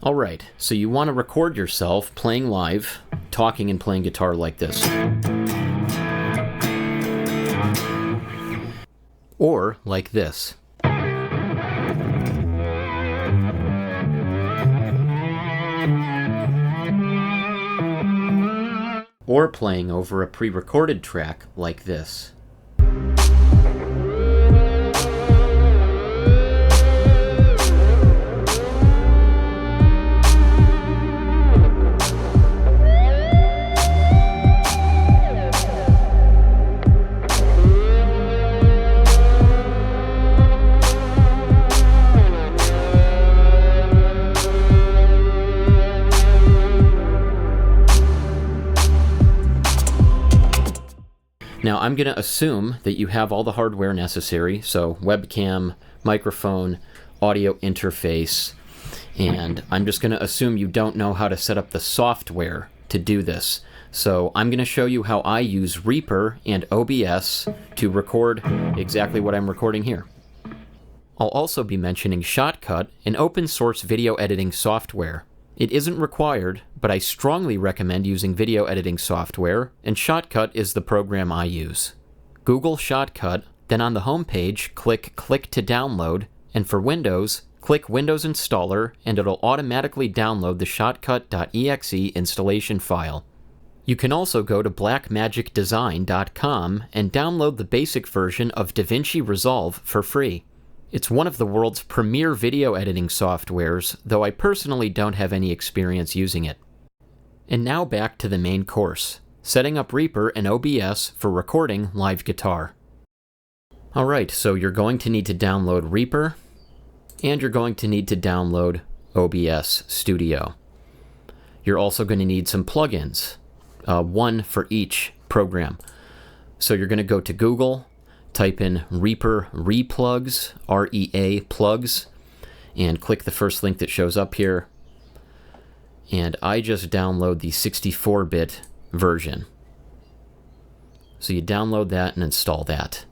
Alright, so you want to record yourself playing live, talking and playing guitar like this. Or like this. Or playing over a pre-recorded track like this. Now I'm going to assume that you have all the hardware necessary, so webcam, microphone, audio interface, and I'm just going to assume you don't know how to set up the software to do this. So I'm going to show you how I use Reaper and OBS to record exactly what I'm recording here. I'll also be mentioning Shotcut, an open source video editing software. It isn't required, but I strongly recommend using video editing software, and Shotcut is the program I use. Google Shotcut, then on the home page, click to download, and for Windows, click Windows Installer, and it'll automatically download the shotcut.exe installation file. You can also go to blackmagicdesign.com and download the basic version of DaVinci Resolve for free. It's one of the world's premier video editing softwares, though I personally don't have any experience using it. And now back to the main course, setting up Reaper and OBS for recording live guitar. Alright, so you're going to need to download Reaper, and you're going to need to download OBS Studio. You're also going to need some plugins, one for each program. So you're going to go to Google, type in Reaper ReaPlugs, R-E-A plugs, and click the first link that shows up here. And I just download the 64-bit version. So you download that and install that.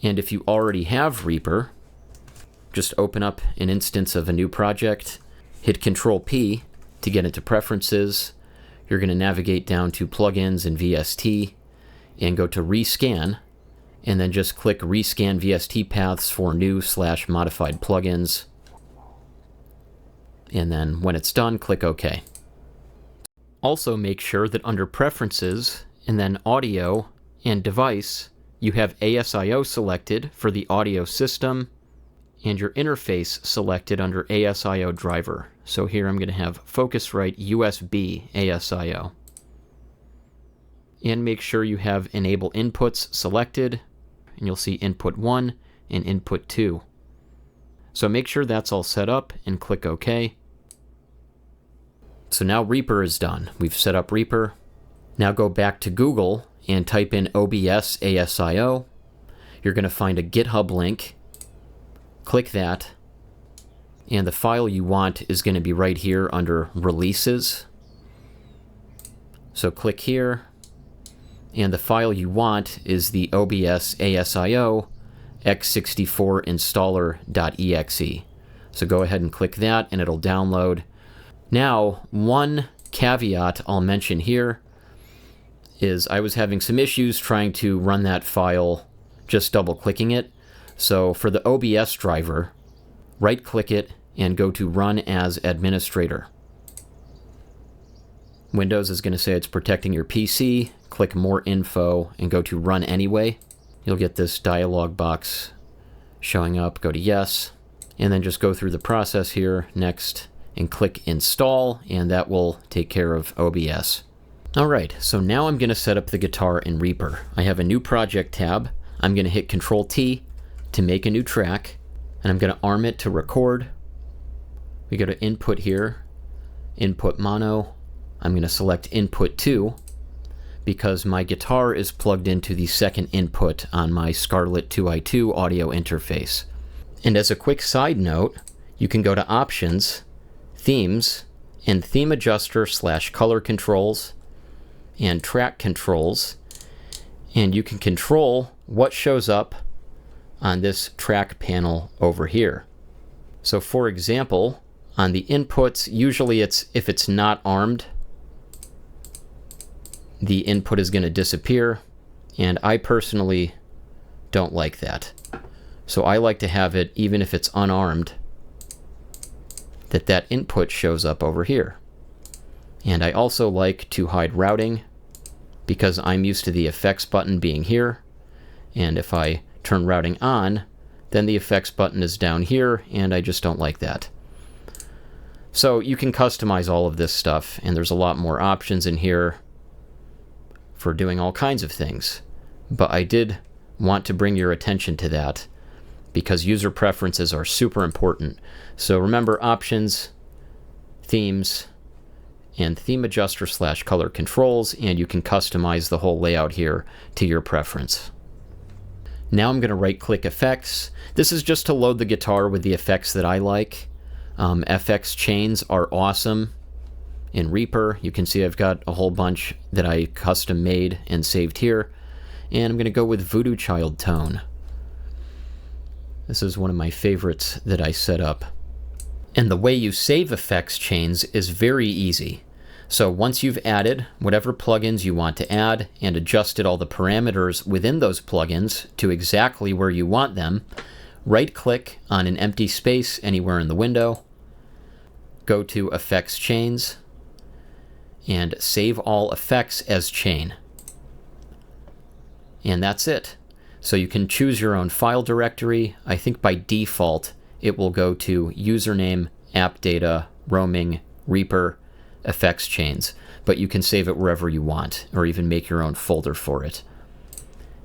And if you already have Reaper, just open up an instance of a new project, hit Control-P to get into Preferences. You're going to navigate down to Plugins and VST, and go to Rescan, and then just click Rescan VST Paths for new/modified plugins. And then when it's done, click OK. Also make sure that under Preferences, and then Audio and Device, you have ASIO selected for the audio system, and your interface selected under ASIO driver. So here I'm going to have Focusrite USB ASIO. And make sure you have Enable Inputs selected, and you'll see Input 1 and Input 2. So make sure that's all set up and click OK. So now Reaper is done. We've set up Reaper. Now go back to Google and type in OBS ASIO. You're going to find a GitHub link. Click that. And the file you want is going to be right here under Releases. So click here. And the file you want is the OBS ASIO x64 installer.exe. So go ahead and click that and it'll download. Now, one caveat I'll mention here is I was having some issues trying to run that file just double-clicking it. So for the OBS driver, right-click it and go to Run as Administrator. Windows is going to say it's protecting your PC. Click More Info and go to Run Anyway. You'll get this dialog box showing up. Go to Yes, and then just go through the process here, Next, and click Install, and that will take care of OBS. Alright, so now I'm going to set up the guitar in Reaper. I have a new project tab. I'm going to hit Control-T to make a new track, and I'm going to arm it to record. We go to Input here, Input Mono. I'm going to select Input 2 because my guitar is plugged into the second input on my Scarlett 2i2 audio interface. And as a quick side note, you can go to Options, Themes, and Theme Adjuster / Color Controls, and Track Controls, and you can control what shows up on this track panel over here. So for example, On the inputs, usually if it's not armed, the input is going to disappear, and I personally don't like that. So I like to have it, even if it's unarmed, that input shows up over here. And I also like to hide routing, because I'm used to the effects button being here, and if I turn routing on, then the effects button is down here, and I just don't like that. So you can customize all of this stuff, and there's a lot more options in here for doing all kinds of things. But I did want to bring your attention to that, because user preferences are super important. So remember, options, themes, and theme adjuster / color controls, and you can customize the whole layout here to your preference. Now I'm going to right-click effects. This is just to load the guitar with the effects that I like. FX chains are awesome in Reaper. You can see I've got a whole bunch that I custom made and saved here. And I'm going to go with Voodoo Child Tone. This is one of my favorites that I set up. And the way you save effects chains is very easy. So once you've added whatever plugins you want to add and adjusted all the parameters within those plugins to exactly where you want them, right-click on an empty space anywhere in the window, go to Effects Chains, and save all effects as chain. And that's it. So you can choose your own file directory. I think by default it will go to username, app data, roaming, Reaper, effects chains, but you can save it wherever you want, or even make your own folder for it.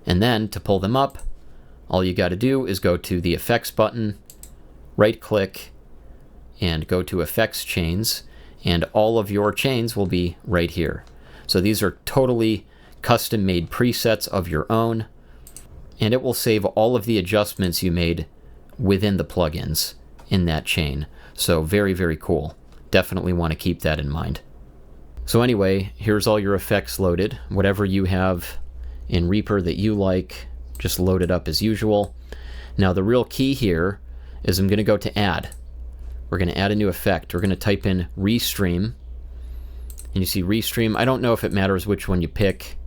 And then to pull them up, all you got to do is go to the effects button, right click, and go to effects chains, and all of your chains will be right here. So these are totally custom made presets of your own, and it will save all of the adjustments you made within the plugins in that chain. So very, very cool. Definitely want to keep that in mind. So anyway, here's all your effects loaded. Whatever you have in Reaper that you like, just load it up as usual. Now the real key here is I'm going to go to Add. We're going to add a new effect. We're going to type in ReaStream. And you see ReaStream. I don't know if it matters which one you pick,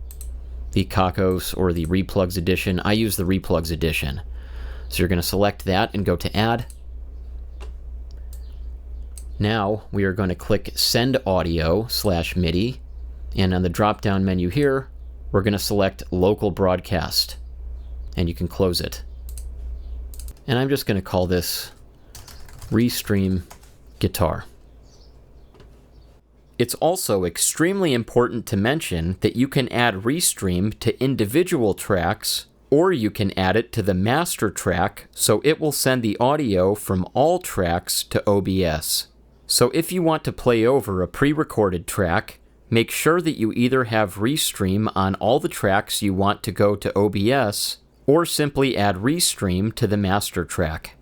the Kakos or the ReaPlugs edition. I use the ReaPlugs edition. So you're going to select that and go to Add. Now we are going to click Send Audio / MIDI, and on the drop-down menu here, we're going to select Local Broadcast, and you can close it. And I'm just going to call this ReaStream Guitar. It's also extremely important to mention that you can add ReaStream to individual tracks, or you can add it to the master track, so it will send the audio from all tracks to OBS. So if you want to play over a pre-recorded track, make sure that you either have ReaStream on all the tracks you want to go to OBS, or simply add ReaStream to the master track.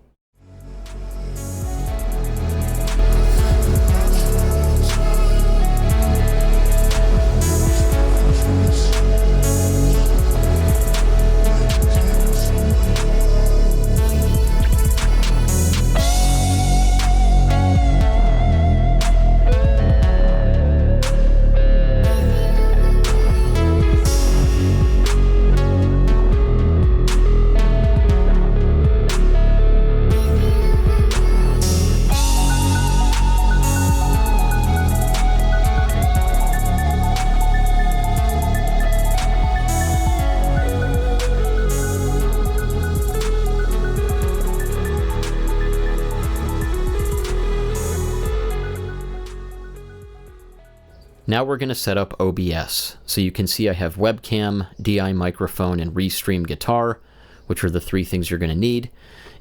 Now we're going to set up OBS. So you can see I have Webcam, DI microphone, and ReaStream Guitar, which are the three things you're going to need.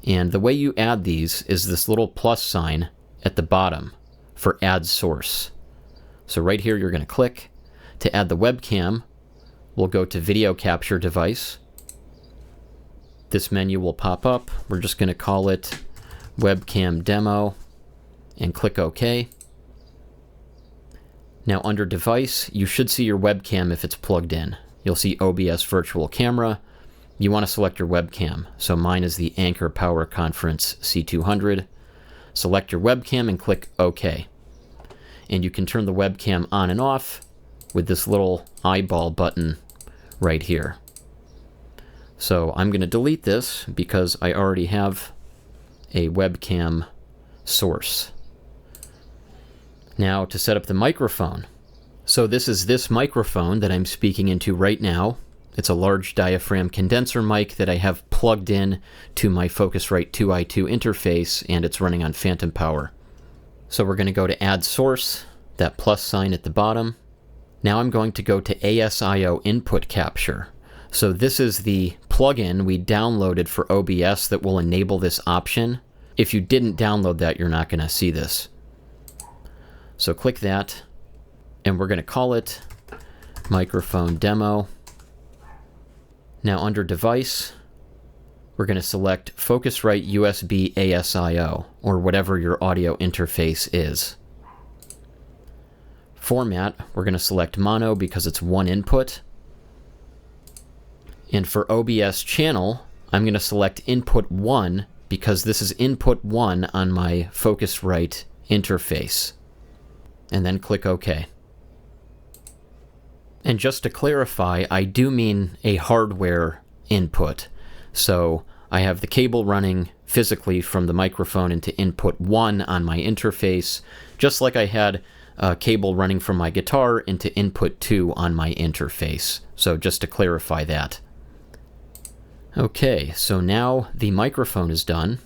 And the way you add these is this little plus sign at the bottom for Add Source. So right here you're going to click. To add the webcam, we'll go to Video Capture Device. This menu will pop up. We're just going to call it Webcam Demo and click OK. Now under Device, you should see your webcam if it's plugged in. You'll see OBS Virtual Camera. You want to select your webcam. So mine is the Anchor Power Conference C200. select your webcam and click OK. And you can turn the webcam on and off with this little eyeball button right here. So I'm going to delete this because I already have a webcam source. Now to set up the microphone. So this is this microphone that I'm speaking into right now. It's a large diaphragm condenser mic that I have plugged in to my Focusrite 2i2 interface, and it's running on phantom power. So we're going to go to Add Source, that plus sign at the bottom. Now I'm going to go to ASIO Input Capture. So this is the plugin we downloaded for OBS that will enable this option. If you didn't download that, you're not going to see this. So click that, and we're going to call it Microphone Demo. Now under Device, we're going to select Focusrite USB ASIO, or whatever your audio interface is. Format, we're going to select mono because it's one input. And for OBS channel, I'm going to select input 1 because this is input 1 on my Focusrite interface. And then click OK. And just to clarify, I do mean a hardware input. So I have the cable running physically from the microphone into input 1 on my interface, just like I had a cable running from my guitar into input 2 on my interface. So just to clarify that. Okay, so now the microphone is done,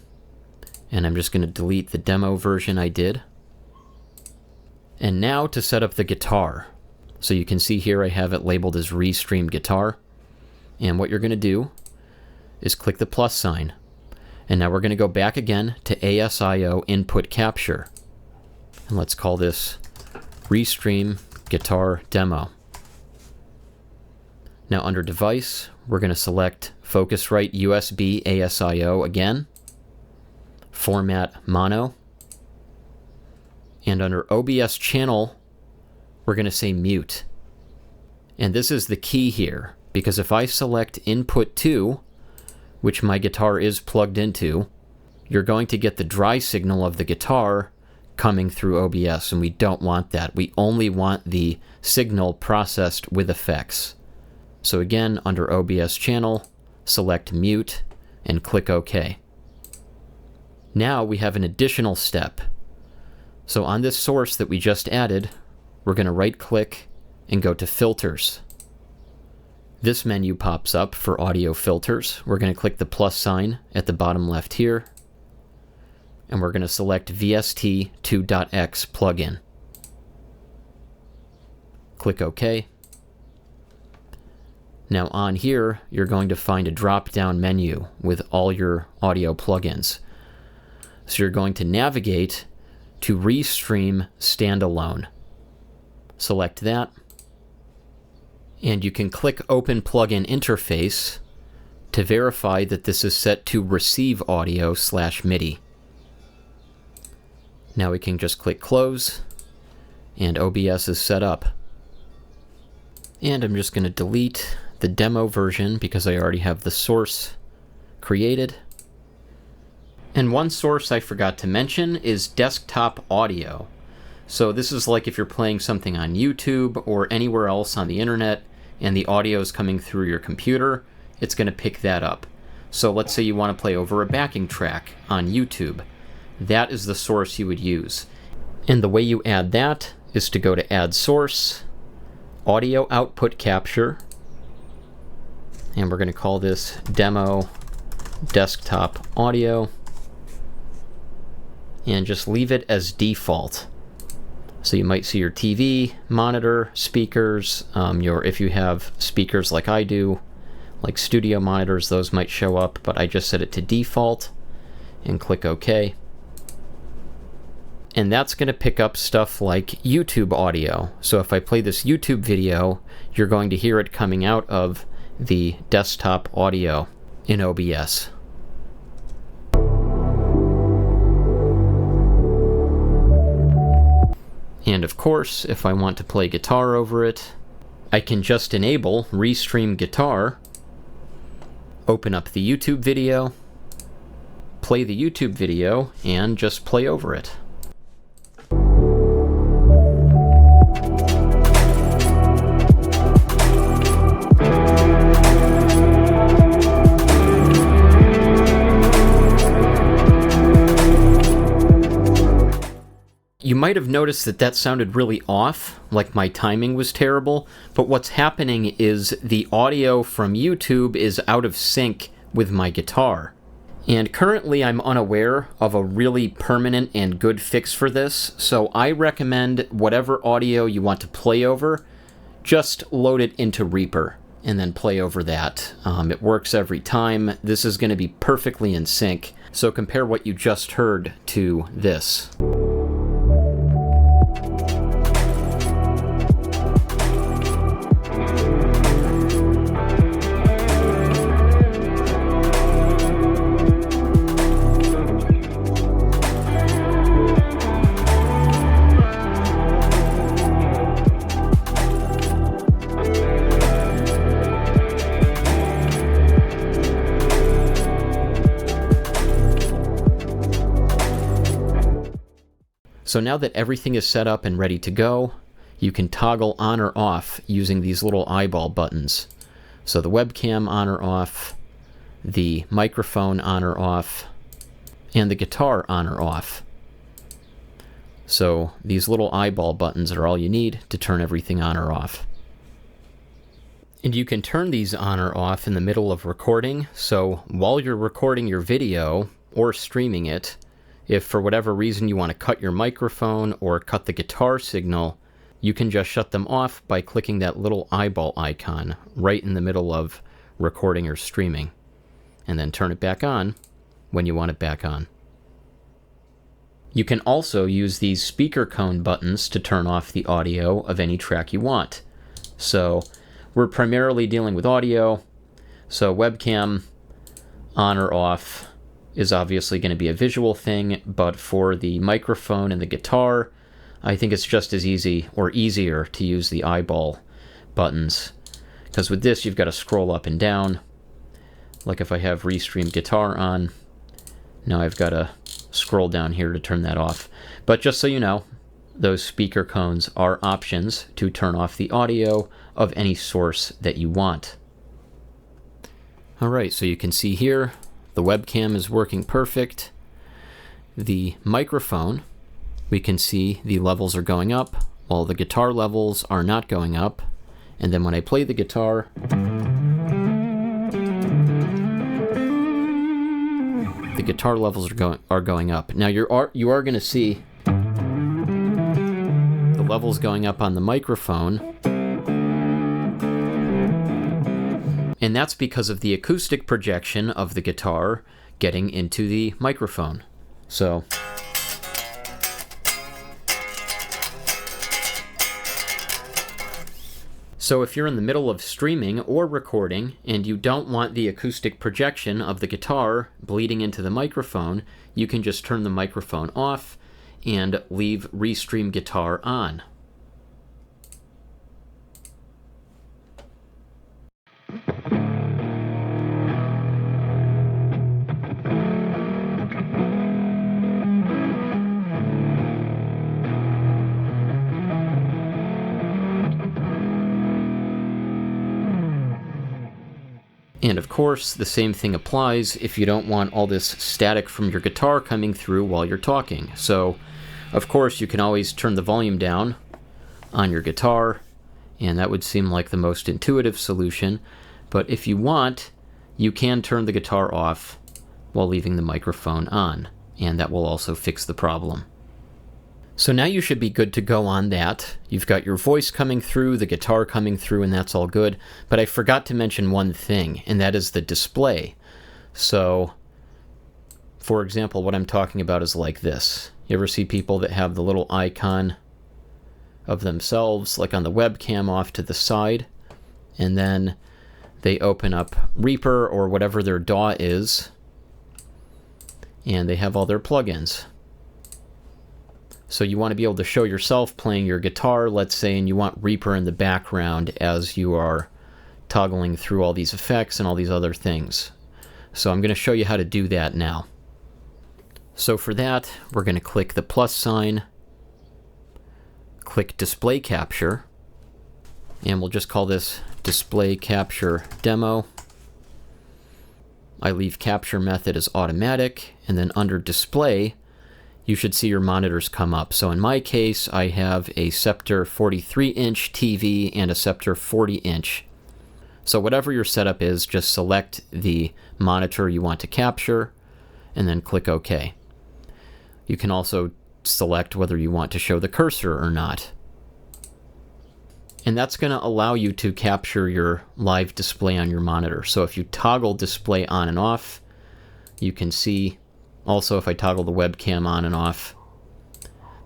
and I'm just going to delete the demo version I did. And now to set up the guitar. So you can see here I have it labeled as ReaStream Guitar. And what you're going to do is click the plus sign. And now we're going to go back again to ASIO Input Capture. And let's call this ReaStream Guitar Demo. Now under Device, we're going to select Focusrite USB ASIO again. Format Mono. And under OBS Channel, we're going to say Mute. And this is the key here, because if I select Input 2, which my guitar is plugged into, you're going to get the dry signal of the guitar coming through OBS, and we don't want that. We only want the signal processed with effects. So again, under OBS Channel, select Mute and click OK. Now we have an additional step. So on this source that we just added, we're going to right-click and go to Filters. This menu pops up for audio filters. We're going to click the plus sign at the bottom left here, and we're going to select VST2.x plugin. Click OK. Now on here, you're going to find a drop-down menu with all your audio plugins. So you're going to navigate to ReaStream Standalone. Select that, and you can click Open Plugin Interface to verify that this is set to receive audio /MIDI. Now we can just click Close, and OBS is set up. And I'm just going to delete the demo version because I already have the source created. And one source I forgot to mention is desktop audio. So this is like if you're playing something on YouTube or anywhere else on the internet and the audio is coming through your computer, it's going to pick that up. So let's say you want to play over a backing track on YouTube. That is the source you would use. And the way you add that is to go to Add Source, Audio Output Capture, and we're going to call this Demo Desktop Audio, and just leave it as default. So you might see your TV, monitor, speakers, if you have speakers like I do, like studio monitors, those might show up, but I just set it to default and click OK. And that's going to pick up stuff like YouTube audio. So if I play this YouTube video, you're going to hear it coming out of the desktop audio in OBS. And of course, if I want to play guitar over it, I can just enable ReaStream Guitar, open up the YouTube video, play the YouTube video and just play over it. You might have noticed that that sounded really off, like my timing was terrible, but what's happening is the audio from YouTube is out of sync with my guitar. And currently I'm unaware of a really permanent and good fix for this, so I recommend whatever audio you want to play over, just load it into Reaper and then play over that. It works every time. This is going to be perfectly in sync, so compare what you just heard to this. So now that everything is set up and ready to go, you can toggle on or off using these little eyeball buttons. So the webcam on or off, the microphone on or off, and the guitar on or off. So these little eyeball buttons are all you need to turn everything on or off. And you can turn these on or off in the middle of recording, so while you're recording your video or streaming it, if for whatever reason you want to cut your microphone or cut the guitar signal, you can just shut them off by clicking that little eyeball icon right in the middle of recording or streaming, and then turn it back on when you want it back on. You can also use these speaker cone buttons to turn off the audio of any track you want. So we're primarily dealing with audio, so webcam on or off is obviously going to be a visual thing, but for the microphone and the guitar, I think it's just as easy or easier to use the eyeball buttons, because with this you've got to scroll up and down. Like if I have ReaStream guitar on, now I've got to scroll down here to turn that off. But just so you know, those speaker cones are options to turn off the audio of any source that you want. Alright, so you can see here the webcam is working perfect. The microphone, we can see the levels are going up, while the guitar levels are not going up. And then when I play the guitar, the guitar levels are going up. Now you are going to see the levels going up on the microphone. And that's because of the acoustic projection of the guitar getting into the microphone. So if you're in the middle of streaming or recording and you don't want the acoustic projection of the guitar bleeding into the microphone, you can just turn the microphone off and leave ReaStream Guitar on. And of course, the same thing applies if you don't want all this static from your guitar coming through while you're talking. So, of course, you can always turn the volume down on your guitar, and that would seem like the most intuitive solution. But if you want, you can turn the guitar off while leaving the microphone on, and that will also fix the problem. So now you should be good to go on that. You've got your voice coming through, the guitar coming through, and that's all good. But I forgot to mention one thing, and that is the display. So, for example, what I'm talking about is like this. You ever see people that have the little icon of themselves, like on the webcam off to the side, and then they open up Reaper or whatever their DAW is, and they have all their plugins. So you want to be able to show yourself playing your guitar, let's say, and you want Reaper in the background as you are toggling through all these effects and all these other things. So I'm going to show you how to do that now. So for that, we're going to click the plus sign, click Display Capture, and we'll just call this Display Capture Demo. I leave capture method as automatic, and then under Display, you should see your monitors come up. So in my case, I have a Scepter 43-inch TV and a Scepter 40-inch. So whatever your setup is, just select the monitor you want to capture, and then click OK. You can also select whether you want to show the cursor or not. And that's going to allow you to capture your live display on your monitor. So if you toggle display on and off, you can see also if I toggle the webcam on and off,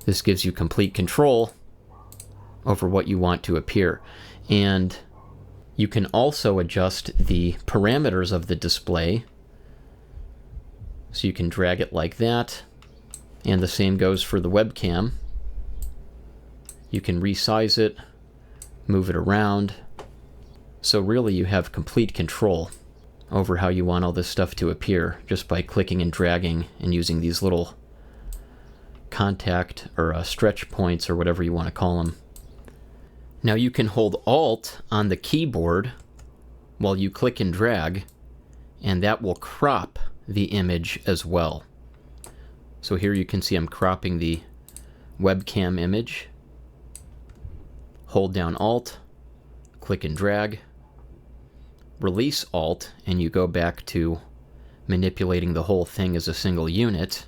this gives you complete control over what you want to appear. And you can also adjust the parameters of the display. So you can drag it like that. And the same goes for the webcam. You can resize it, move it around. So really you have complete control over how you want all this stuff to appear just by clicking and dragging and using these little contact or stretch points or whatever you want to call them. Now you can hold Alt on the keyboard while you click and drag, and that will crop the image as well. So here you can see I'm cropping the webcam image. Hold down Alt, click and drag, release Alt, and you go back to manipulating the whole thing as a single unit.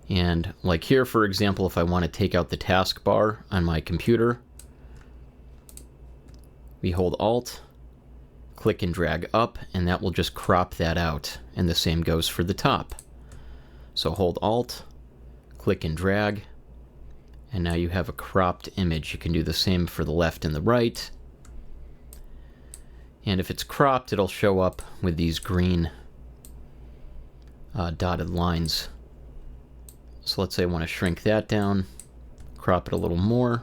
And like here, for example, if I want to take out the taskbar on my computer, we hold Alt, click and drag up, and that will just crop that out. And the same goes for the top. So hold Alt, click and drag, and now you have a cropped image. You can do the same for the left and the right. And if it's cropped, it'll show up with these green dotted lines. So let's say I want to shrink that down, crop it a little more.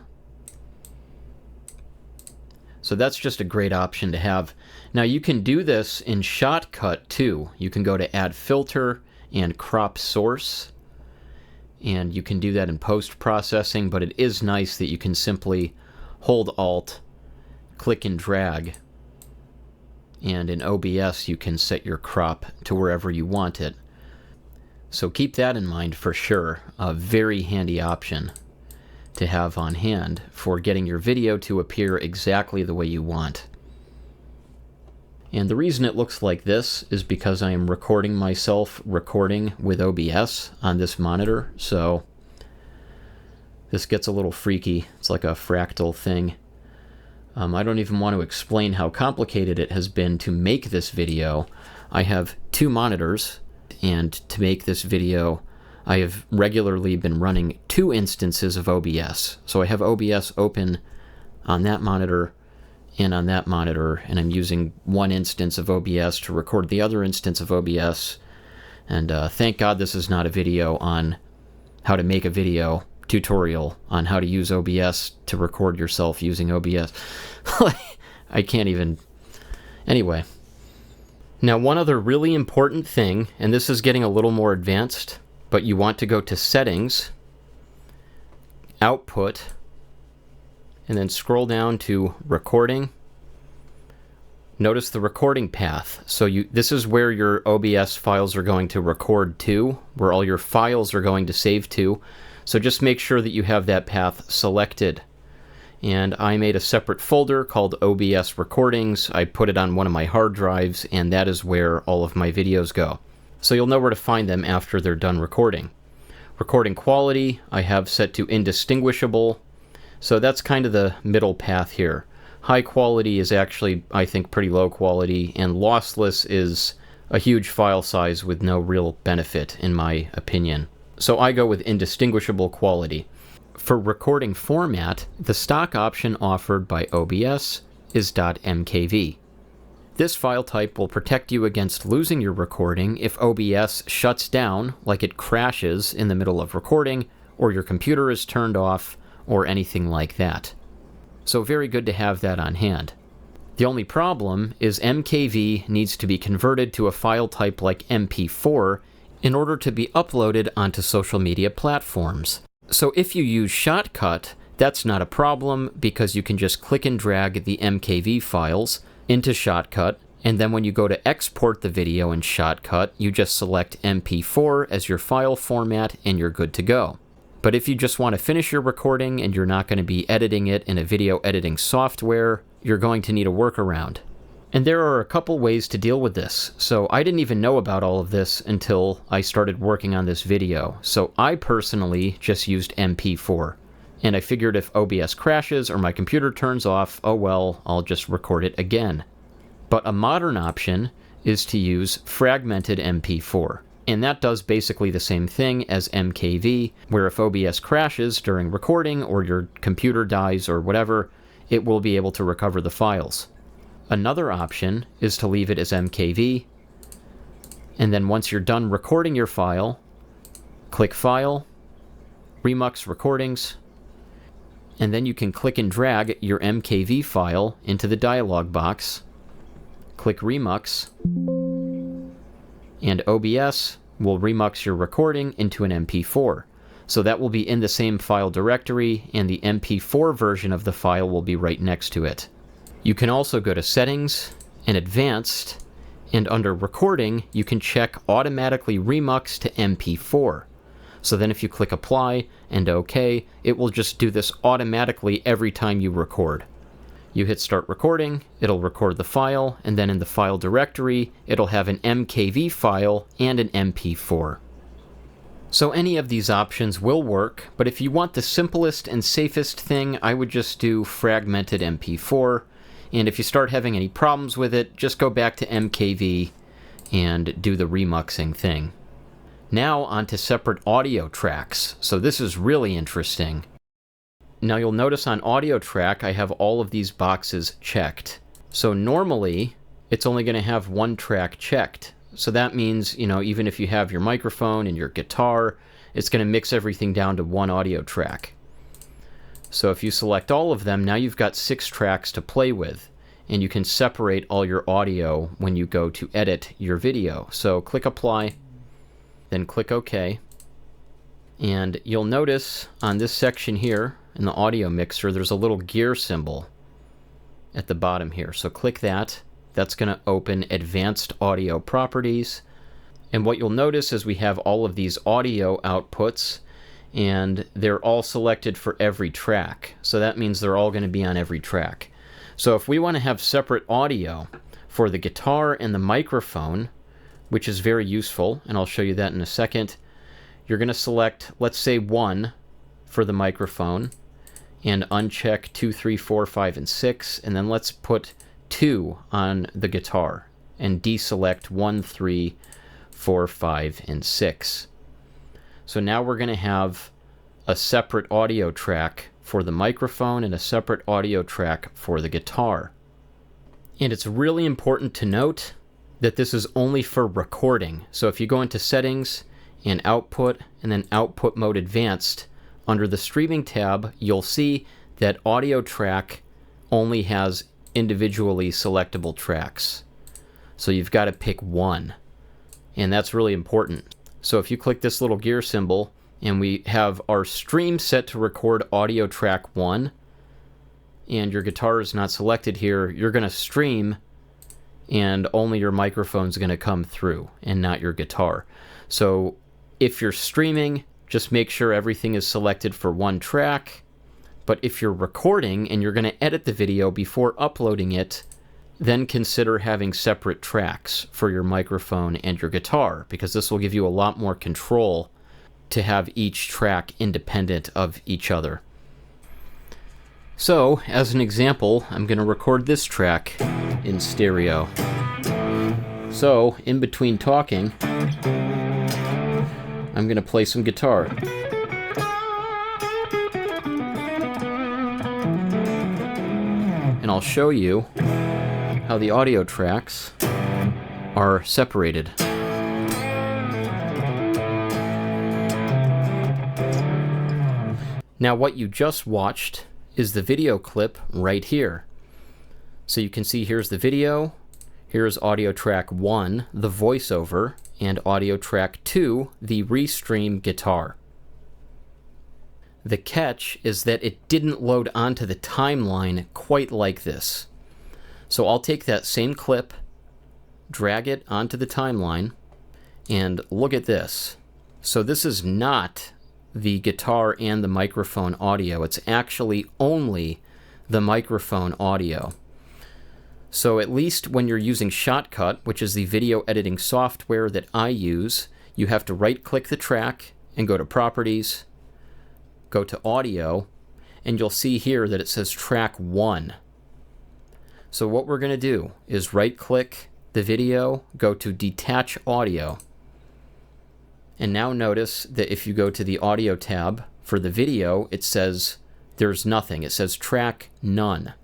So that's just a great option to have. Now you can do this in Shotcut too. You can go to Add Filter and Crop Source, and you can do that in post-processing, but it is nice that you can simply hold Alt, click and drag, and in OBS you can set your crop to wherever you want it. So keep that in mind for sure. A very handy option to have on hand for getting your video to appear exactly the way you want. And the reason it looks like this is because I am recording myself recording with OBS on this monitor, so this gets a little freaky. It's like a fractal thing. I don't even want to explain how complicated it has been to make this video. I have two monitors, and to make this video, I have regularly been running two instances of OBS. So I have OBS open on that monitor and on that monitor, and I'm using one instance of OBS to record the other instance of OBS. And thank God this is not a video on how to make a video tutorial on how to use OBS to record yourself using OBS. I can't even... Anyway. Now one other really important thing, and this is getting a little more advanced, but you want to go to Settings, Output, and then scroll down to Recording. Notice the recording path. So this is where your OBS files are going to record to, where all your files are going to save to. So just make sure that you have that path selected. And I made a separate folder called OBS Recordings. I put it on one of my hard drives, and that is where all of my videos go. So you'll know where to find them after they're done recording. Recording quality, I have set to indistinguishable. So that's kind of the middle path here. High quality is actually, I think, pretty low quality, and lossless is a huge file size with no real benefit, in my opinion. So I go with indistinguishable quality. For recording format, the stock option offered by OBS is .mkv. This file type will protect you against losing your recording if OBS shuts down, like it crashes in the middle of recording, or your computer is turned off, or anything like that. So very good to have that on hand. The only problem is MKV needs to be converted to a file type like MP4 in order to be uploaded onto social media platforms. So if you use Shotcut, that's not a problem because you can just click and drag the MKV files into Shotcut, and then when you go to export the video in Shotcut, you just select MP4 as your file format and you're good to go. But if you just want to finish your recording and you're not going to be editing it in a video editing software, you're going to need a workaround. And there are a couple ways to deal with this. So I didn't even know about all of this until I started working on this video. So I personally just used MP4. And I figured if OBS crashes or my computer turns off, oh well, I'll just record it again. But a modern option is to use fragmented MP4. And that does basically the same thing as MKV, where if OBS crashes during recording or your computer dies or whatever, it will be able to recover the files. Another option is to leave it as MKV, and then once you're done recording your file, click File, Remux Recordings, and then you can click and drag your MKV file into the dialog box, click Remux, and OBS will remux your recording into an MP4. So that will be in the same file directory, and the MP4 version of the file will be right next to it. You can also go to Settings and Advanced, and under Recording, you can check Automatically Remux to MP4. So then if you click Apply and OK, it will just do this automatically every time you record. You hit Start Recording, it'll record the file, and then in the file directory, it'll have an MKV file and an MP4. So any of these options will work, but if you want the simplest and safest thing, I would just do fragmented MP4. And if you start having any problems with it, just go back to MKV and do the remuxing thing. Now onto separate audio tracks. So this is really interesting. Now you'll notice on audio track I have all of these boxes checked. So normally it's only going to have one track checked. So that means, even if you have your microphone and your guitar, it's going to mix everything down to one audio track. So if you select all of them, now you've got 6 tracks to play with, and you can separate all your audio when you go to edit your video. So click Apply, then click OK, and you'll notice on this section here in the audio mixer there's a little gear symbol at the bottom here. So click that. That's going to open Advanced Audio Properties, and what you'll notice is we have all of these audio outputs, and they're all selected for every track. So that means they're all going to be on every track. So if we want to have separate audio for the guitar and the microphone, which is very useful, and I'll show you that in a second, you're going to select, let's say 1 for the microphone, and uncheck 2, 3, 4, 5, and 6, and then let's put 2 on the guitar, and deselect 1, 3, 4, 5, and 6. So now we're going to have a separate audio track for the microphone and a separate audio track for the guitar. And it's really important to note that this is only for recording. So if you go into Settings and Output and then Output Mode Advanced, under the Streaming tab, you'll see that audio track only has individually selectable tracks. So you've got to pick one, and that's really important. So if you click this little gear symbol and we have our stream set to record audio track 1 and your guitar is not selected here, you're going to stream and only your microphone's going to come through and not your guitar. So if you're streaming, just make sure everything is selected for one track. But if you're recording and you're going to edit the video before uploading it, then consider having separate tracks for your microphone and your guitar, because this will give you a lot more control to have each track independent of each other. So, as an example, I'm going to record this track in stereo. So, in between talking, I'm going to play some guitar. And I'll show you how the audio tracks are separated. Now what you just watched is the video clip right here. So you can see here's the video, Here's audio track 1, the voiceover, and audio track 2, the ReaStream guitar. The catch is that it didn't load onto the timeline quite like this. So I'll take that same clip, drag it onto the timeline, and look at this. So this is not the guitar and the microphone audio. It's actually only the microphone audio. So at least when you're using Shotcut, which is the video editing software that I use, you have to right-click the track and go to Properties, go to Audio, and you'll see here that it says Track 1. So what we're going to do is right-click the video, go to Detach Audio, and now notice that if you go to the Audio tab for the video, it says there's nothing. It says Track None.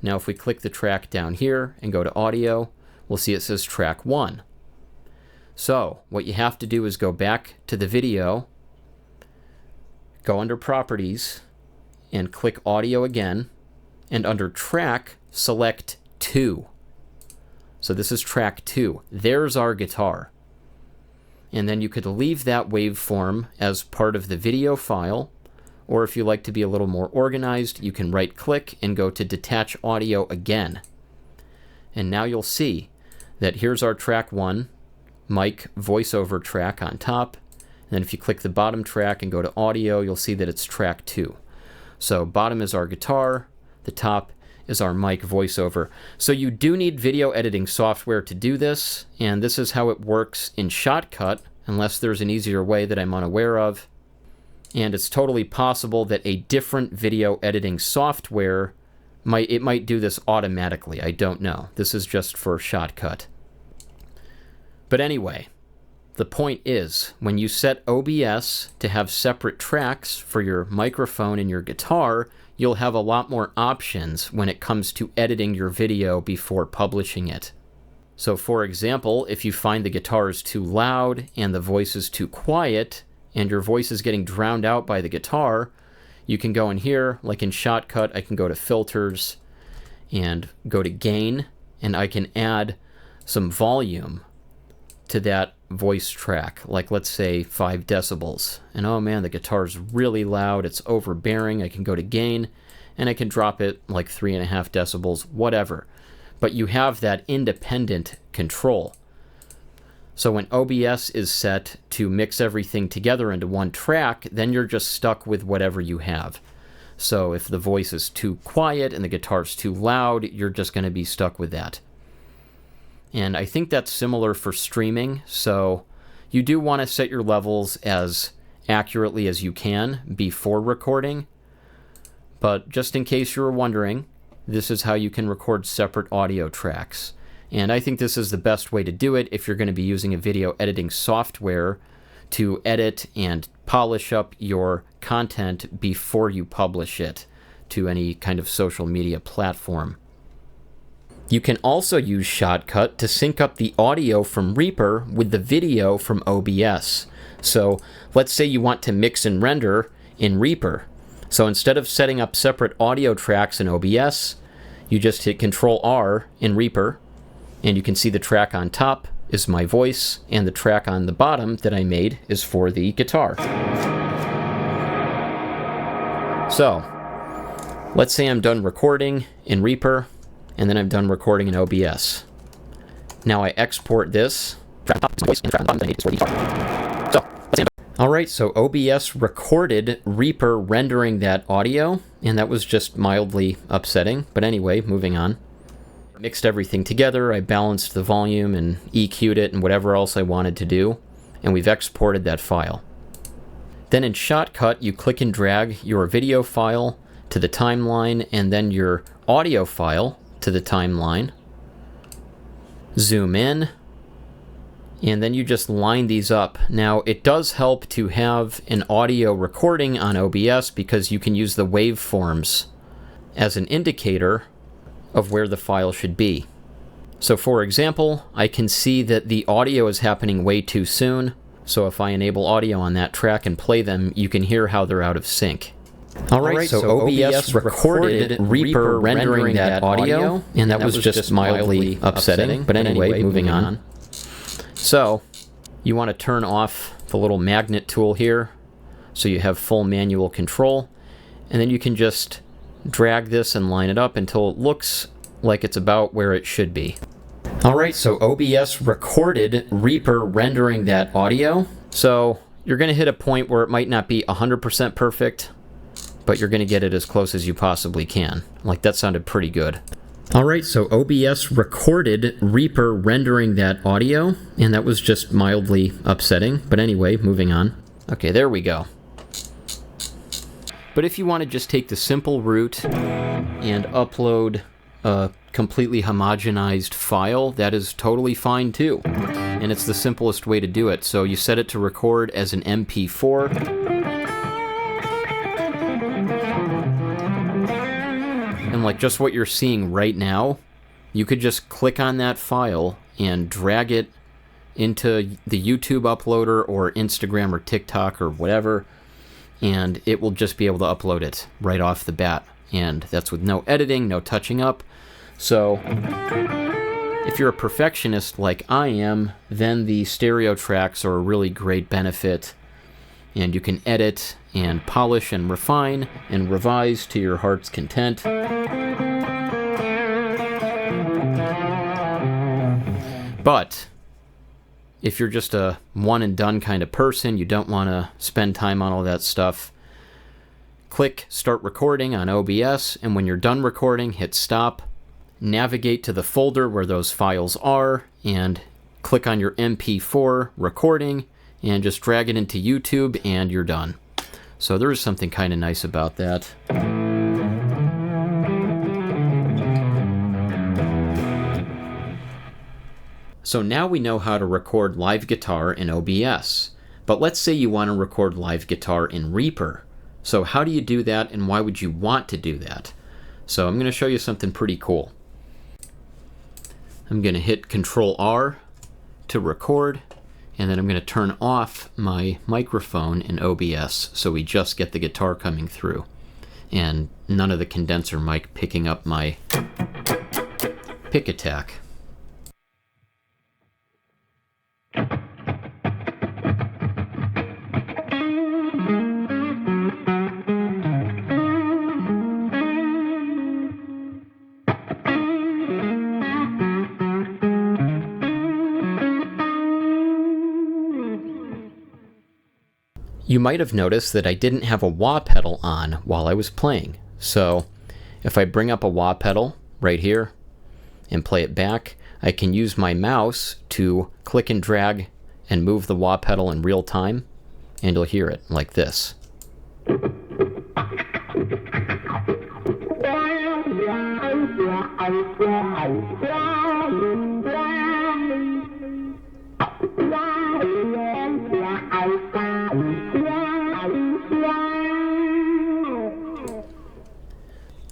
Now if we click the track down here and go to Audio, we'll see it says Track 1. So what you have to do is go back to the video, go under Properties, and click Audio again, and under Track, select 2. So this is Track 2. There's our guitar. And then you could leave that waveform as part of the video file, or if you like to be a little more organized, you can right-click and go to Detach Audio again. And now you'll see that here's our Track 1, mic voiceover track on top. And then if you click the bottom track and go to Audio, you'll see that it's Track 2. So bottom is our guitar, the top is our mic voiceover. So you do need video editing software to do this, and this is how it works in Shotcut, unless there's an easier way that I'm unaware of. And it's totally possible that a different video editing software might do this automatically. I don't know. This is just for Shotcut. But anyway, the point is, when you set OBS to have separate tracks for your microphone and your guitar, you'll have a lot more options when it comes to editing your video before publishing it. So for example, if you find the guitar is too loud and the voice is too quiet, and your voice is getting drowned out by the guitar, you can go in here, like in Shotcut, I can go to Filters and go to Gain, and I can add some volume to that voice track, like let's say 5 decibels. And oh man, the guitar's really loud, it's overbearing. I can go to Gain, and I can drop it like 3.5 decibels, whatever. But you have that independent control. So when OBS is set to mix everything together into one track, then you're just stuck with whatever you have. So if the voice is too quiet and the guitar's too loud, you're just going to be stuck with that. And I think that's similar for streaming, so you do want to set your levels as accurately as you can before recording. But just in case you were wondering, this is how you can record separate audio tracks. And I think this is the best way to do it if you're going to be using a video editing software to edit and polish up your content before you publish it to any kind of social media platform. You can also use Shotcut to sync up the audio from Reaper with the video from OBS. So let's say you want to mix and render in Reaper. So instead of setting up separate audio tracks in OBS, you just hit Control-R in Reaper, and you can see the track on top is my voice, and the track on the bottom that I made is for the guitar. So, let's say I'm done recording in Reaper, and then I'm done recording in OBS. Now I export this. Alright, so OBS recorded Reaper rendering that audio, and that was just mildly upsetting. But anyway, moving on. Mixed everything together, I balanced the volume and EQ'd it and whatever else I wanted to do, and we've exported that file. Then in Shotcut, you click and drag your video file to the timeline and then your audio file to the timeline. Zoom in, and then you just line these up. Now, it does help to have an audio recording on OBS because you can use the waveforms as an indicator of where the file should be. So for example, I can see that the audio is happening way too soon, so if I enable audio on that track and play them, you can hear how they're out of sync. Alright, so OBS recorded Reaper rendering that audio, and that was just mildly upsetting. But anyway, moving on. So, you want to turn off the little magnet tool here, so you have full manual control, and then you can just drag this and line it up until it looks like it's about where it should be. Alright, so OBS recorded Reaper rendering that audio. So you're going to hit a point where it might not be 100% perfect, but you're going to get it as close as you possibly can. Like, that sounded pretty good. Alright, so OBS recorded Reaper rendering that audio, and that was just mildly upsetting. But anyway, moving on. Okay, there we go. But if you want to just take the simple route and upload a completely homogenized file, that is totally fine too. And it's the simplest way to do it. So you set it to record as an MP4. And like just what you're seeing right now, you could just click on that file and drag it into the YouTube uploader or Instagram or TikTok or whatever, and it will just be able to upload it right off the bat. And that's with no editing, no touching up. So if you're a perfectionist like I am, then the stereo tracks are a really great benefit, and you can edit and polish and refine and revise to your heart's content. But if you're just a one and done kind of person, you don't want to spend time on all that stuff, click Start Recording on OBS, and when you're done recording, hit Stop, navigate to the folder where those files are, and click on your MP4 recording, and just drag it into YouTube, and you're done. So there is something kind of nice about that. So now we know how to record live guitar in OBS. But let's say you want to record live guitar in Reaper. So how do you do that, and why would you want to do that? So I'm going to show you something pretty cool. I'm going to hit Control-R to record, and then I'm going to turn off my microphone in OBS so we just get the guitar coming through, and none of the condenser mic picking up my pick attack. You might have noticed that I didn't have a wah pedal on while I was playing. So if I bring up a wah pedal right here and play it back, I can use my mouse to click and drag and move the wah pedal in real time, and you'll hear it like this.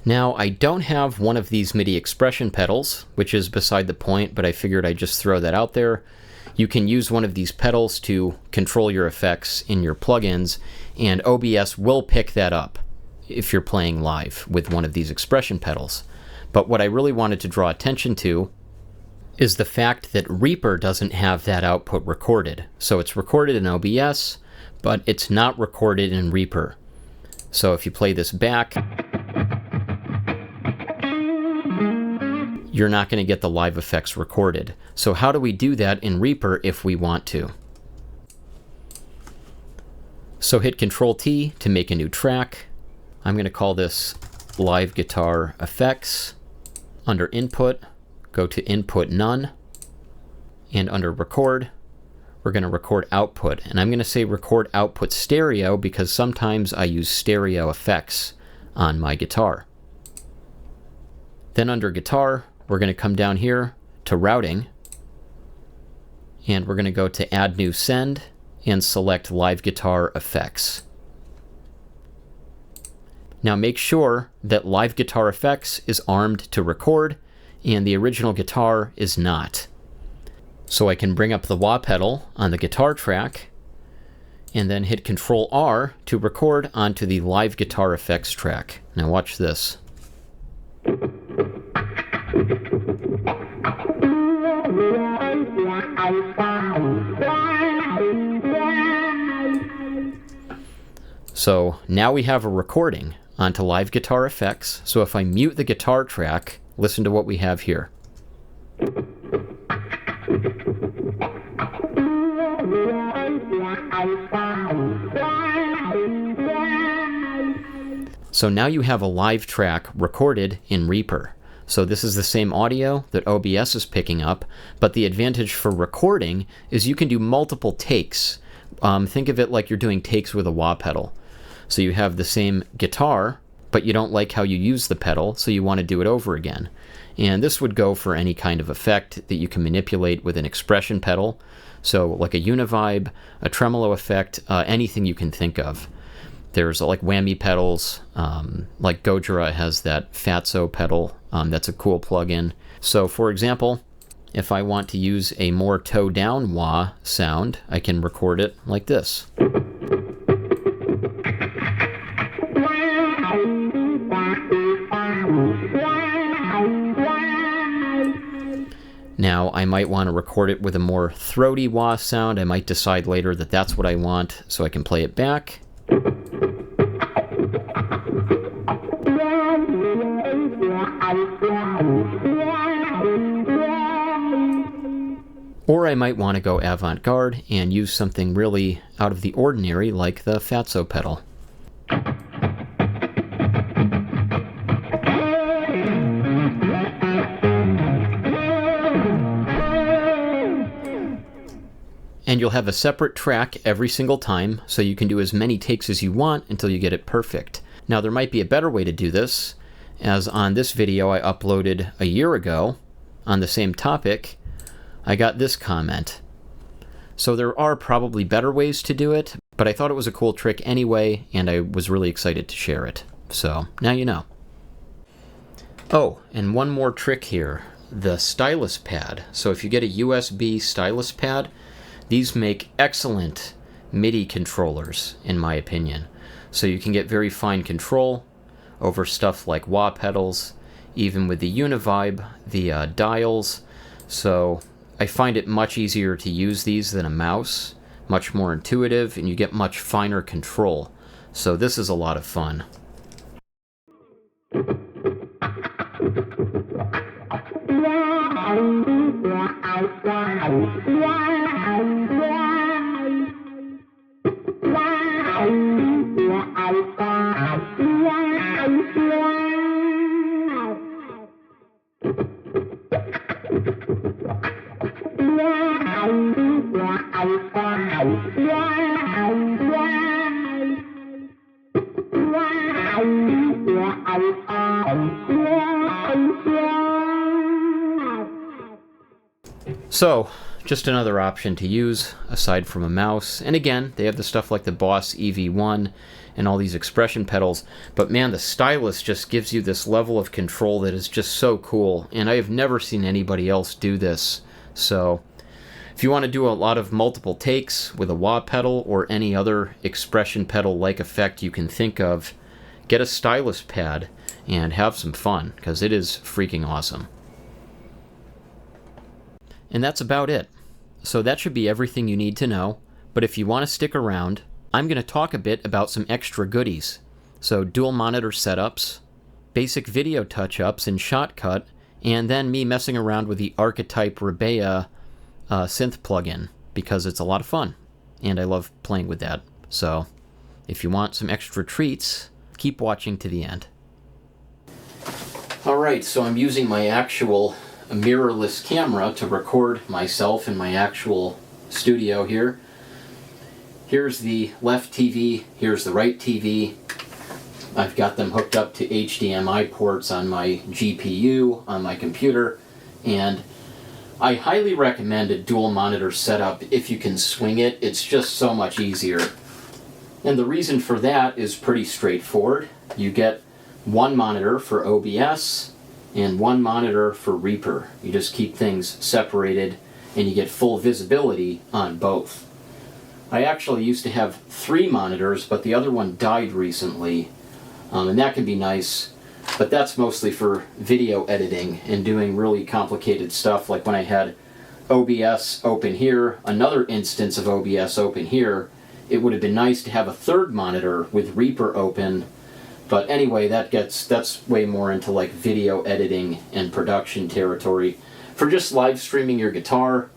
Now, I don't have one of these MIDI expression pedals, which is beside the point, but I figured I'd just throw that out there. You can use one of these pedals to control your effects in your plugins, and OBS will pick that up if you're playing live with one of these expression pedals. But what I really wanted to draw attention to is the fact that Reaper doesn't have that output recorded. So it's recorded in OBS, but it's not recorded in Reaper. So if you play this back, you're not going to get the live effects recorded. So how do we do that in Reaper if we want to? So hit Control-T to make a new track. I'm going to call this Live Guitar Effects. Under Input, go to Input None. And under Record, we're going to record output. And I'm going to say record output stereo because sometimes I use stereo effects on my guitar. Then under Guitar, we're going to come down here to Routing, and we're going to go to Add New Send and select Live Guitar Effects. Now make sure that Live Guitar Effects is armed to record and the original guitar is not. So I can bring up the wah pedal on the guitar track and then hit Control R to record onto the live guitar effects track. Now watch this. So now we have a recording onto live guitar effects. So if I mute the guitar track, listen to what we have here. So now you have a live track recorded in Reaper. So this is the same audio that OBS is picking up, but the advantage for recording is you can do multiple takes. Think of it like you're doing takes with a wah pedal. So you have the same guitar, but you don't like how you use the pedal, so you want to do it over again. And this would go for any kind of effect that you can manipulate with an expression pedal. So like a univibe, a tremolo effect, anything you can think of. There's like whammy pedals, like Gojira has that Fatso pedal. That's a cool plugin. So for example, if I want to use a more toe down wah sound, I can record it like this. Now I might want to record it with a more throaty wah sound. I might decide later that that's what I want, so I can play it back. Or I might want to go avant-garde and use something really out of the ordinary like the Fatso pedal. And you'll have a separate track every single time, so you can do as many takes as you want until you get it perfect. Now there might be a better way to do this, as on this video I uploaded a year ago on the same topic, I got this comment. So there are probably better ways to do it, but I thought it was a cool trick anyway, and I was really excited to share it. So now you know. Oh, and one more trick here, the Stylus pad. So if you get a USB Stylus pad, these make excellent MIDI controllers, in my opinion. So you can get very fine control over stuff like wah pedals, even with the univibe, the dials. So I find it much easier to use these than a mouse, much more intuitive, and you get much finer control. So this is a lot of fun. So, just another option to use aside from a mouse. And again, they have the stuff like the Boss EV1 and all these expression pedals, but man, the Stylus just gives you this level of control that is just so cool, and I have never seen anybody else do this. So if you want to do a lot of multiple takes with a wah pedal or any other expression pedal like effect you can think of, get a Stylus pad and have some fun, because it is freaking awesome. And that's about it. So that should be everything you need to know, but if you want to stick around, I'm going to talk a bit about some extra goodies. So dual monitor setups, basic video touch-ups in Shotcut, and then me messing around with the Archetype Rabea Synth plugin, because it's a lot of fun, and I love playing with that. So if you want some extra treats, keep watching to the end. Alright, so I'm using my actual mirrorless camera to record myself in my actual studio here. Here's the left TV, here's the right TV. I've got them hooked up to HDMI ports on my GPU, on my computer, and I highly recommend a dual monitor setup if you can swing it. It's just so much easier. And the reason for that is pretty straightforward. You get one monitor for OBS and one monitor for Reaper. You just keep things separated and you get full visibility on both. I actually used to have 3 monitors, but the other one died recently, and that can be nice, but that's mostly for video editing and doing really complicated stuff, like when I had OBS open here, another instance of OBS open here. It would have been nice to have a 3rd monitor with Reaper open, but anyway, that's way more into like video editing and production territory. For just live streaming your guitar,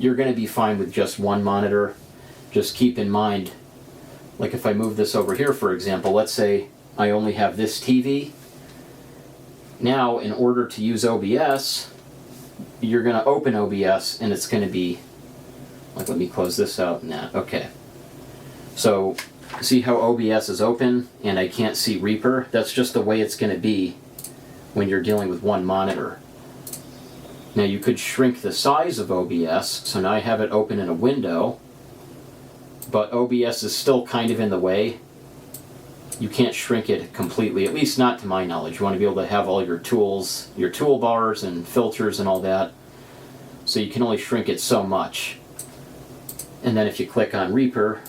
you're going to be fine with just 1 monitor. Just keep in mind, like if I move this over here, for example, let's say I only have this TV. Now, in order to use OBS, you're going to open OBS, and it's going to be, like, let me close this out. Nah, okay. So, see how OBS is open, and I can't see Reaper? That's just the way it's going to be when you're dealing with 1 monitor. Now, you could shrink the size of OBS, so now I have it open in a window, but OBS is still kind of in the way. You can't shrink it completely, at least not to my knowledge. You want to be able to have all your tools, your toolbars and filters and all that, so you can only shrink it so much. And then if you click on Reaper,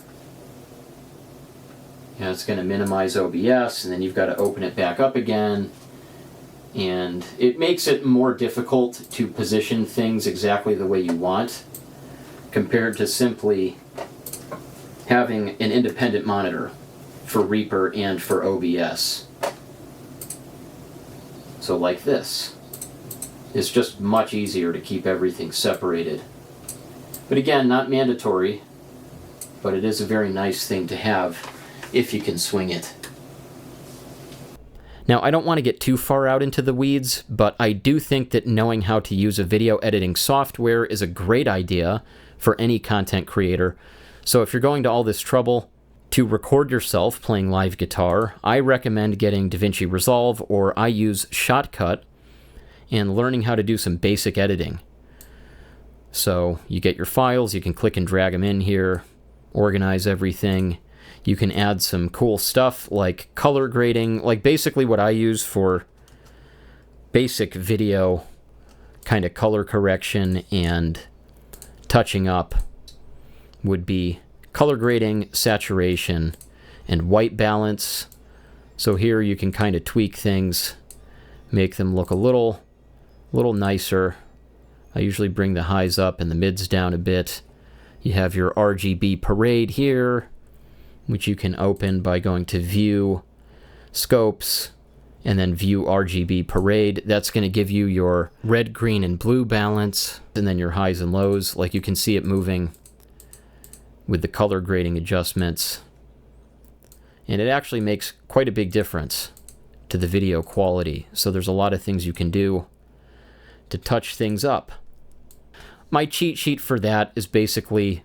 it's going to minimize OBS, and then you've got to open it back up again, and it makes it more difficult to position things exactly the way you want, compared to simply having an independent monitor for Reaper and for OBS. So like this. It's just much easier to keep everything separated. But again, not mandatory, but it is a very nice thing to have if you can swing it. Now, I don't want to get too far out into the weeds, but I do think that knowing how to use a video editing software is a great idea for any content creator. So if you're going to all this trouble to record yourself playing live guitar, I recommend getting DaVinci Resolve, or I use Shotcut, and learning how to do some basic editing. So you get your files, you can click and drag them in here, organize everything. You can add some cool stuff like color grading, like basically what I use for basic video kind of color correction and touching up would be color grading, saturation, and white balance. So here you can kind of tweak things, make them look a little nicer. I usually bring the highs up and the mids down a bit. You have your RGB parade here, which you can open by going to View, Scopes, and then View RGB Parade. That's going to give you your red, green, and blue balance, and then your highs and lows. Like you can see it moving with the color grading adjustments. And it actually makes quite a big difference to the video quality. So there's a lot of things you can do to touch things up. My cheat sheet for that is basically,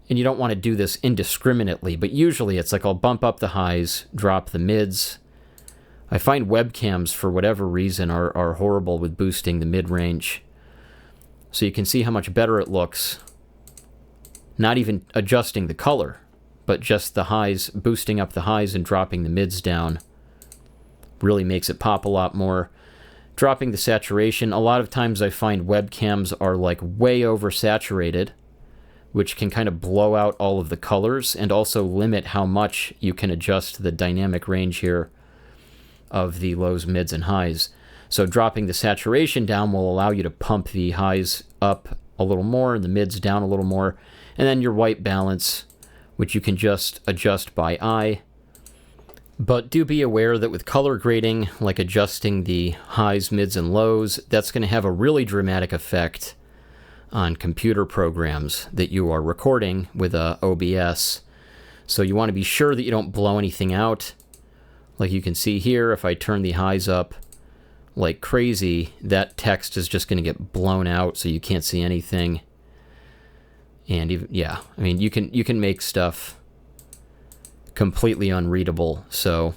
and you don't want to do this indiscriminately, but usually it's like I'll bump up the highs, drop the mids. I find webcams, for whatever reason, are horrible with boosting the mid-range. So you can see how much better it looks, not even adjusting the color, but just the highs, boosting up the highs and dropping the mids down really makes it pop a lot more. Dropping the saturation, a lot of times I find webcams are like way oversaturated, which can kind of blow out all of the colors and also limit how much you can adjust the dynamic range here of the lows, mids, and highs. So dropping the saturation down will allow you to pump the highs up a little more and the mids down a little more. And then your white balance, which you can just adjust by eye. But do be aware that with color grading, like adjusting the highs, mids, and lows, that's going to have a really dramatic effect on computer programs that you are recording with OBS. So you want to be sure that you don't blow anything out. Like you can see here, if I turn the highs up like crazy, that text is just going to get blown out so you can't see anything. And even, yeah, I mean, you can make stuff completely unreadable. So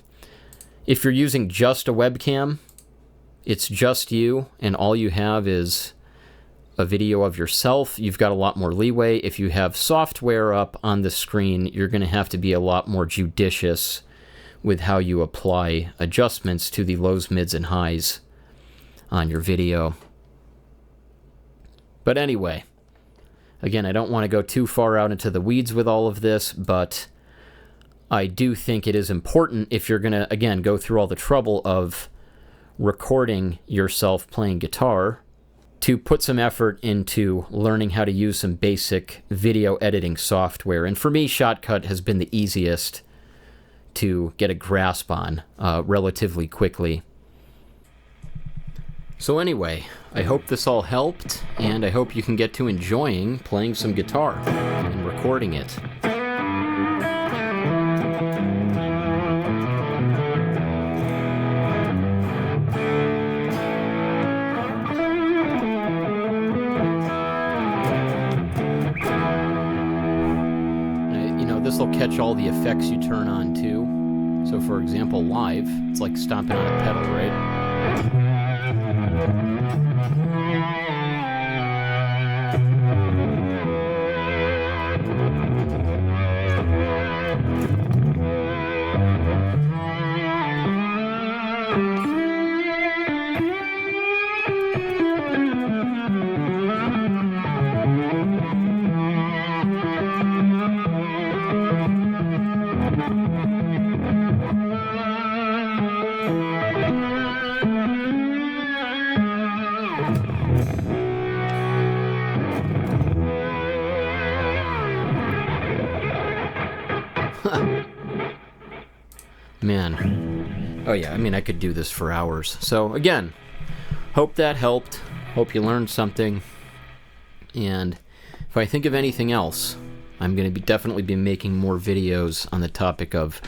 if you're using just a webcam, it's just you, and all you have is a video of yourself, you've got a lot more leeway. If you have software up on the screen, you're going to have to be a lot more judicious with how you apply adjustments to the lows, mids, and highs on your video. But anyway, Again, I don't want to go too far out into the weeds with all of this, but I do think it is important if you're going to, again, go through all the trouble of recording yourself playing guitar, to put some effort into learning how to use some basic video editing software. And for me, Shotcut has been the easiest to get a grasp on relatively quickly. So anyway, I hope this all helped, and I hope you can get to enjoying playing some guitar and recording it. This will catch all the effects you turn on too. So for example, live, it's like stomping on a pedal, right? Man. Oh yeah, I mean, I could do this for hours. So again, hope that helped. Hope you learned something. And if I think of anything else, I'm going to definitely be making more videos on the topic of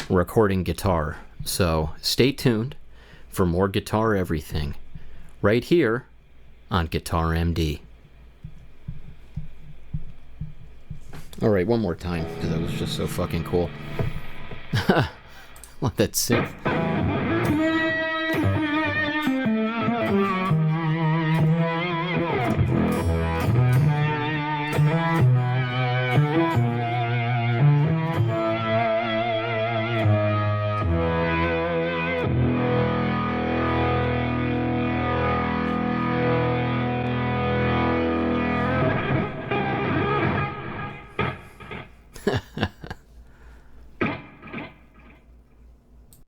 recording guitar. So stay tuned for more guitar everything right here on Guitar MD. Alright, one more time, because that was just so fucking cool. Let that synth.